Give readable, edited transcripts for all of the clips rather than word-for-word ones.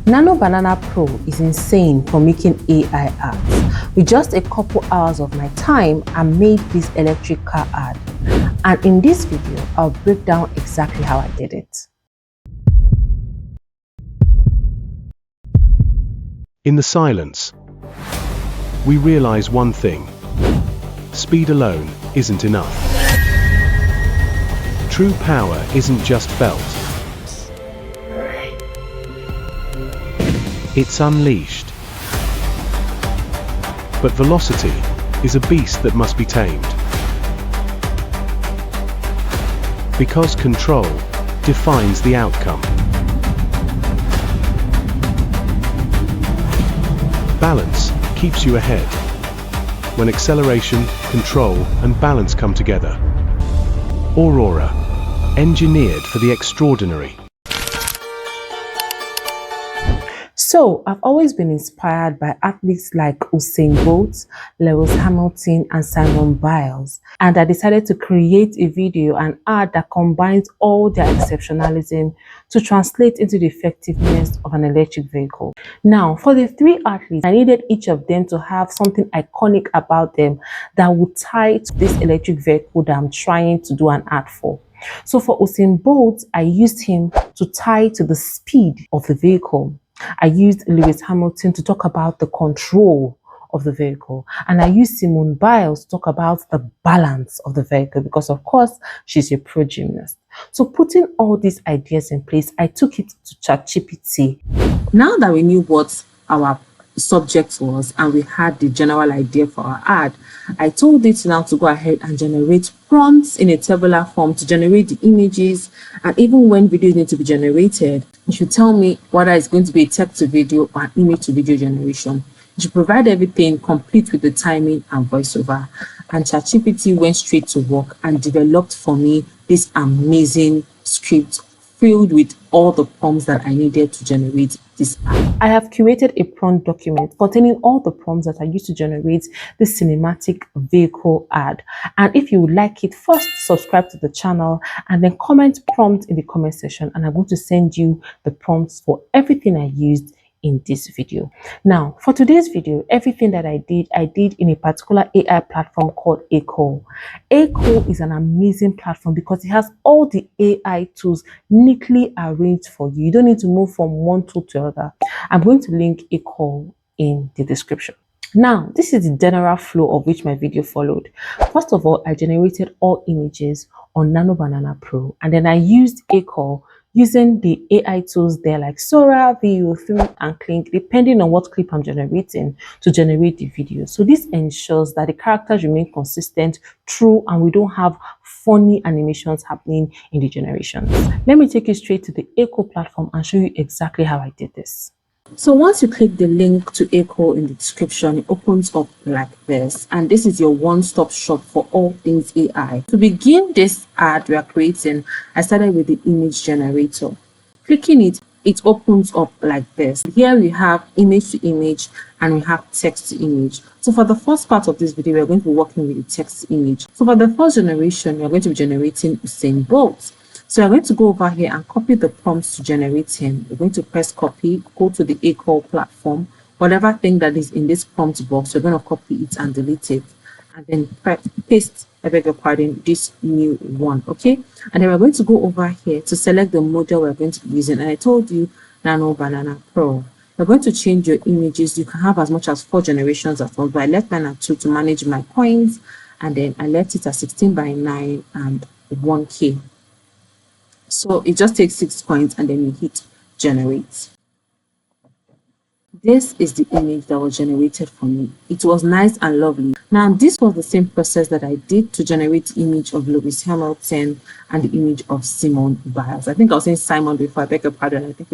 Nano Banana Pro is insane for making AI ads. With just a couple hours of my time, I made this electric car ad. And in this video, I'll break down exactly how I did it. In the silence, we realize one thing: speed alone isn't enough. True power isn't just felt. It's unleashed. But velocity is a beast that must be tamed. Because control defines the outcome. Balance keeps you ahead. When acceleration, control, and balance come together. AURORA, engineered for the extraordinary. So, I've always been inspired by athletes like Usain Bolt, Lewis Hamilton, and Simone Biles, and I decided to create a video and ad that combines all their exceptionalism to translate into the effectiveness of an electric vehicle. Now, for the three athletes, I needed each of them to have something iconic about them that would tie to this electric vehicle that I'm trying to do an ad for. So for Usain Bolt, I used him to tie to the speed of the vehicle. I used Lewis Hamilton to talk about the control of the vehicle. And I used Simone Biles to talk about the balance of the vehicle because, of course, she's a pro gymnast. So putting all these ideas in place, I took it to ChatGPT. Now that we knew what our subject was and we had the general idea for our ad, I told it now to go ahead and generate prompts in a tabular form to generate the images, and even when videos need to be generated, you should tell me whether it's going to be a text to video or an image to video generation. You should provide everything complete with the timing and voiceover. And ChatGPT went straight to work and developed for me this amazing script filled with all the prompts that I needed to generate this ad. I have curated a prompt document containing all the prompts that I used to generate this cinematic vehicle ad. And if you would like it, first subscribe to the channel and then comment prompt in the comment section, and I'm going to send you the prompts for everything I used in this video. Now, for today's video, everything that I did in a particular AI platform called AKOOL. AKOOL is an amazing platform because it has all the AI tools neatly arranged for you. You don't need to move from one tool to another. I'm going to link AKOOL in the description. Now, this is the general flow of which my video followed. First of all, I generated all images on Nano Banana Pro, and then I used AKOOL using the AI tools there like Sora, VEO, and Kling, depending on what clip I'm generating, to generate the video. So this ensures that the characters remain consistent, true, and we don't have funny animations happening in the generations. Let me take you straight to the AKOOL platform and show you exactly how I did this. So once you click the link to AKOOL in the description, it opens up like this, and this is your one-stop shop for all things AI. To begin this ad we are creating, I started with the image generator. Clicking it, it opens up like this. Here we have image to image and we have text to image. So for the first part of this video, we are going to be working with the text to image. So for the first generation, we are going to be generating Usain Bolt. So I'm going to go over here and copy the prompts to generate him. We're going to press copy, go to the AKOOL platform, whatever thing that is in this prompt box, we're going to copy it and delete it, and then paste, I beg your pardon, this new one, okay? And then we're going to go over here to select the model we're going to be using, and I told you Nano Banana Pro. We're going to change your images. You can have as much as 4 generations at once, but I left mine at 2 to manage my coins, and then I left it at 16:9 and 1K. So it just takes 6 coins and then you hit generate. This is the image that was generated for me. It was nice and lovely. Now this was the same process that I did to generate the image of Lewis Hamilton and the image of Simone Biles. I think I was saying Simon before, I beg your pardon. I think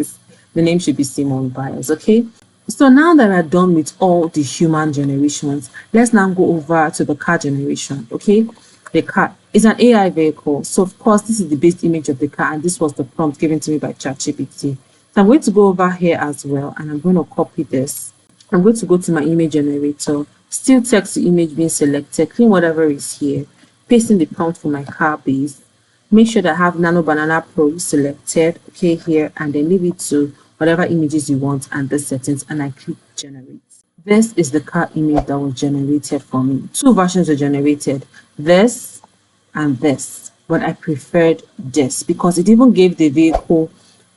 the name should be Simone Biles, okay? So now that we're done with all the human generations, let's now go over to the car generation, okay? The car is an AI vehicle, so of course this is the base image of the car, and this was the prompt given to me by ChatGPT. So I'm going to go over here as well, and I'm going to copy this. I'm going to go to my image generator, still text to image being selected, clean whatever is here, pasting the prompt for my car base, Make sure that I have Nano Banana Pro selected, okay, here, and then leave it to whatever images you want and the settings, and I click generate. This is the car image that was generated for me. Two versions were generated, this and this, but I preferred this because it even gave the vehicle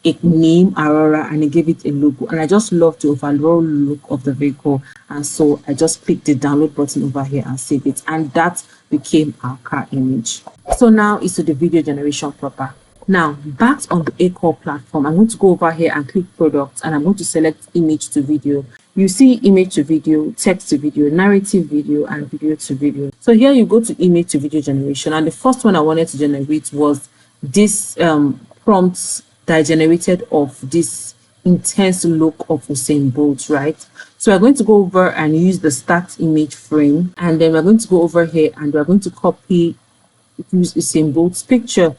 a name, Aurora, and it gave it a logo, and I just love the overall look of the vehicle, and so I just clicked the download button over here and save it, and that became our car image. So now it's to the video generation proper. Now, back on the AKOOL platform, I'm going to go over here and click products, and I'm going to select image to video. You see image to video, text to video, narrative video, and video to video. So here you go to image to video generation, and the first one I wanted to generate was this prompts that I generated of this intense look of Usain Bolt, right? So we're going to go over and use the start image frame, and then we're going to go over here and we're going to use Usain Bolt's picture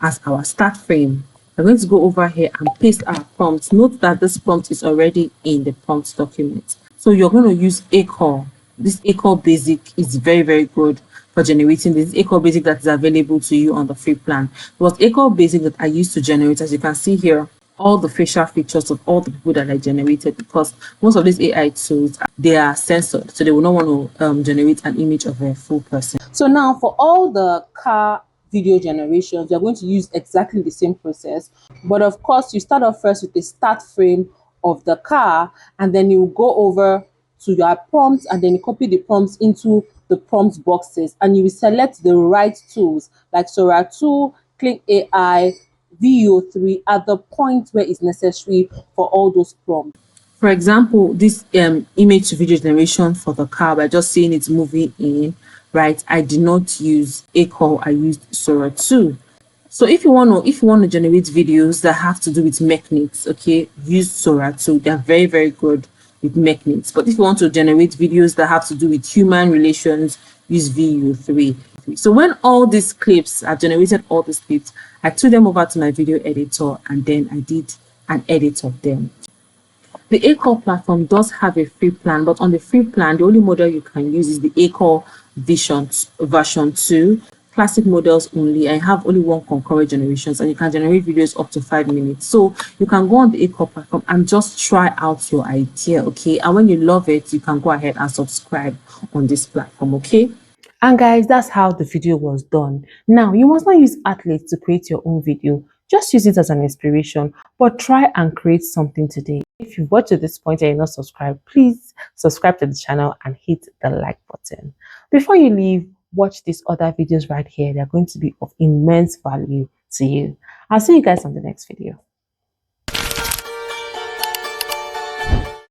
as our start frame. We're going to go over here and paste our prompt. Note that this prompt is already in the prompt document. So you're going to use AKOOL. This AKOOL basic is very, very good for generating this AKOOL basic that is available to you on the free plan. It was AKOOL basic that I used to generate, as you can see here, all the facial features of all the people that I generated, because most of these AI tools, they are censored, so they will not want to generate an image of a full person. So now for all the car video generations, you're going to use exactly the same process, but of course you start off first with the start frame of the car, and then you go over to your prompts, and then you copy the prompts into the prompt boxes, and you will select the right tools like Sora 2, Kling AI, VEO3 at the point where it's necessary for all those prompts. For example, this image to video generation for the car, by just seeing it moving in, right? I did not use AKOOL, I used Sora 2. So if you want to generate videos that have to do with mechanics, okay, use Sora 2. They're very, very good with mechanics. But if you want to generate videos that have to do with human relations, use VEO3. So when all these clips, I've generated all these clips, I took them over to my video editor, and then I did an edit of them. The AKOOL platform does have a free plan, but on the free plan, the only model you can use is the AKOOL version 2, classic models only. I have only one concurrent generations, and you can generate videos up to 5 minutes. So you can go on the AKOOL platform and just try out your idea, okay? And when you love it, you can go ahead and subscribe on this platform, okay? And guys, that's how the video was done. Now, you must not use athletes to create your own video. Just use it as an inspiration, but try and create something today. If you've watched to this point and you're not subscribed, please subscribe to the channel and hit the like button. Before you leave, watch these other videos right here. They're going to be of immense value to you. I'll see you guys on the next video.